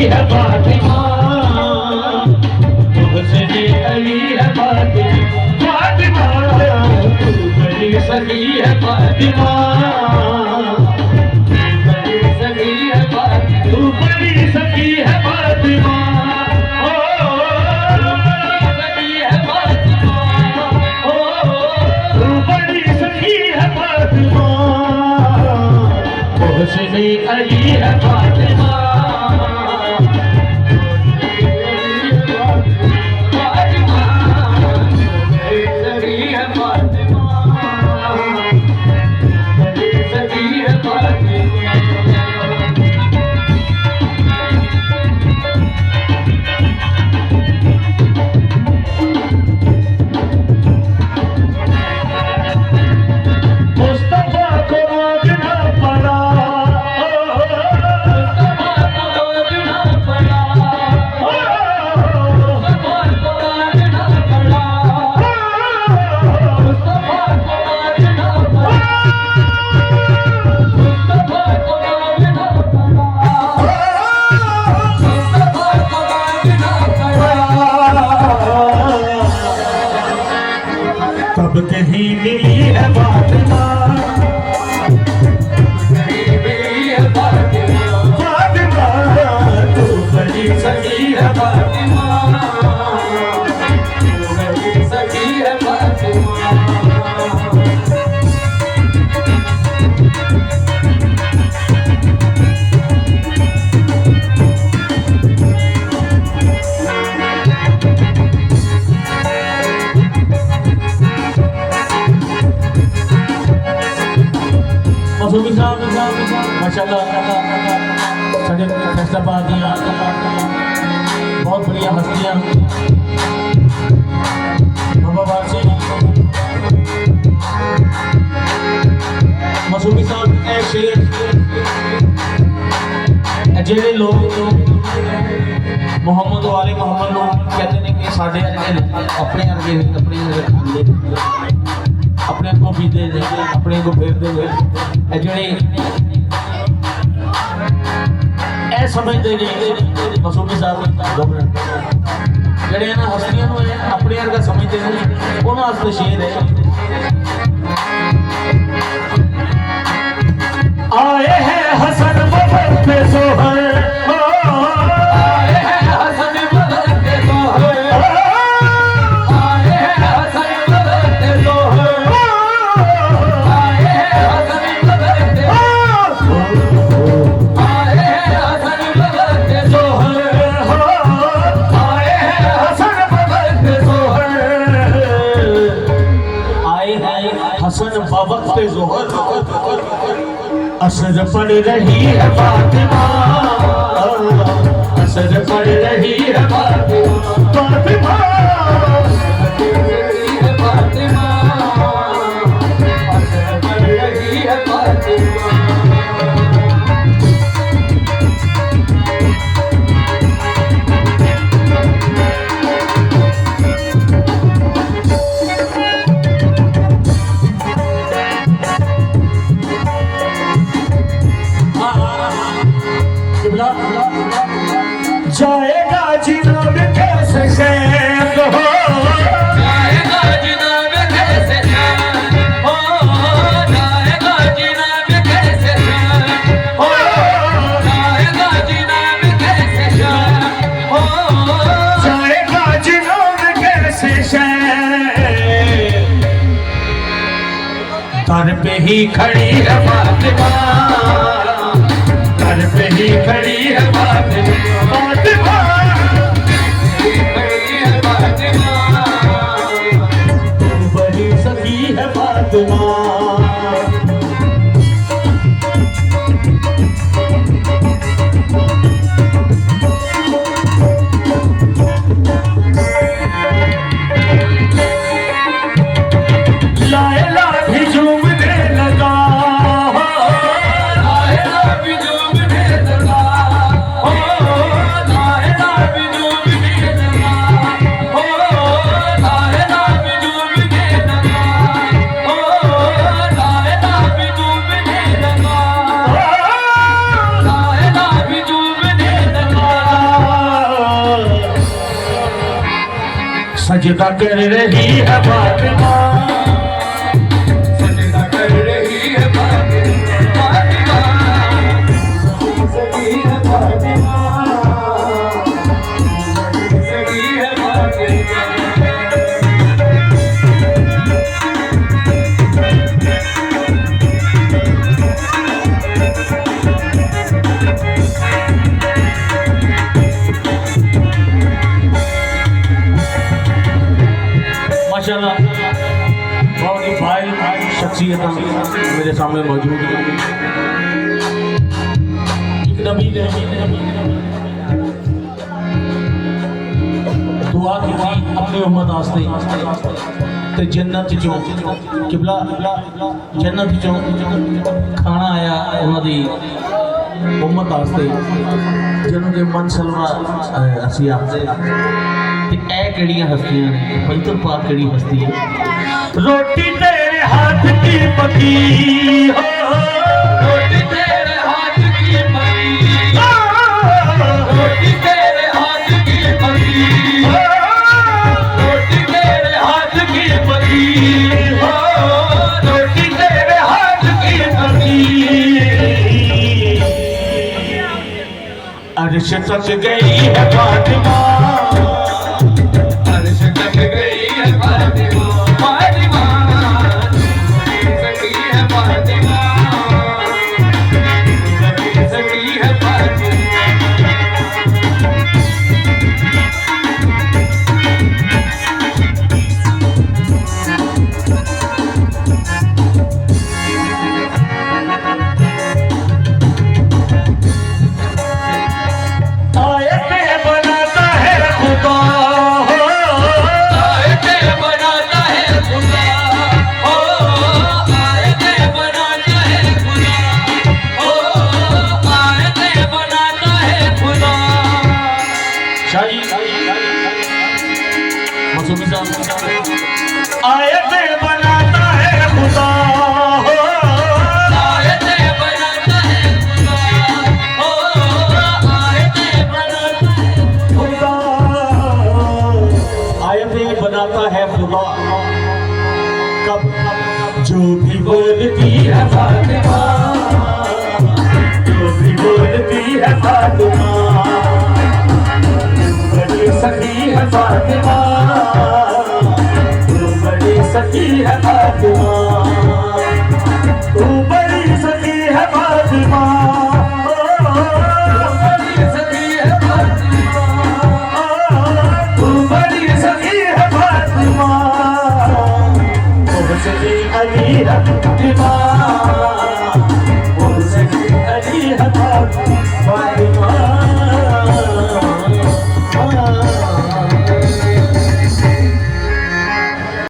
है फातिमा, तुझसे अली है फातिमा, फातिमा तू बड़ी सखी है फातिमा, तू बड़ी सखी है फातिमा, ओ सखी है फातिमा, ओ तू बड़ी सखी है फातिमा, तुझसे अली है फातिमा, कहीं मिली है फातिमा, कहीं मिली है फातिमा, फातिमा तू बड़ी सखी है फातिमा, तू बड़ी सखी है फातिमा। माशाल्लाह साढ़े फैसलाबाद दियां बहुत बढ़िया हस्तियां बाबा वासी मसूमी साहब ए शेर जेड़े लोग मोहम्मद वाले मोहम्मद लोग कहते हैं कि साढ़े अपने अर्गे अपने अपने को पीते अपने को फेरते जेड़े समझते नहीं मसूमी साहब जड़े हस्तियों अपने वर्गा समझते हैं उन्होंने शेर है आए हैं हसन बदल पे सोहर, आए हैं हसन बदल पे सोहर, आए हैं हसन बदल पे सोहर, आए हैं हसन बदल पे हसन बवक्त ज़ोहर, असर पड़ रही है फातिमा, असर पड़ रही है फातिमा, फातिमा फातिमा असर पड़ रही है फातिमा। जाएगा जिनाब कैसे शैख हो, जाएगा जिनाब कैसे शैख हो, जाएगा जिनाब कैसे शैख हो, जाएगा जिनाब कैसे शैख हो, जाएगा जिनाब कैसे शैख। दर पे ही खड़ी है फातिमा, दर पे ही खड़ी है फातिमा, फातिमा खड़ी है फातिमा, तू बड़ी सखी है फातिमा। लायला भी झूमने लगा, लायला भी झूमने लगा, ओ लायला भी झूमने लगा, ओ लायला भी झूमने लगा, ओ सजदा कर रही है फातिमा, सजदा कर रही है फातिमा, सगी है फातिमा, सगी है फातिमा। माशाल्लाह बहुत ही फाइल शख्सियत मेरे सामने मौजूद है। एक नबी ने दुआ की थी अपनी उम्मत वास्ते ते जन्नत चों किबला जन्नत चों खाना आया उन्होंने उम्मत वास्ते जिन्होंने मन सलवा असी आखते केड़ियां हस्तियां ने पंचर पाक केड़ी हस्ती है रोटी तेरे हाथ की पकी हो, रोटी तेरे हाथ की पकी, रोटी तेरे हाथ की पकी, रोटी तेरे हाथ की पकी हो, रोटी तेरे हाथ की पकी। अर्श तक गई है फातिमा, अर्श तक गई है फातिमा, फातिमा सगी है फातिमा, सगी है फातिमा। आयतें बनाता है खुदा हो, आयतें बनाता है खुदा, ओ आयतें बनाता है खुदा, आयतें बनाता है खुदा। कब जो भी बोलती है फातिमा, जो भी बोलती है फातिमा, बड़ी सखी है फातिमा, सखी है फातिमा, तू बड़ी सखी है फातिमा, बड़ी सगी है फातिमा, तू बड़ी सखी है फातिमा, सखी अली है फातिमा, सखी अली है फातिमा।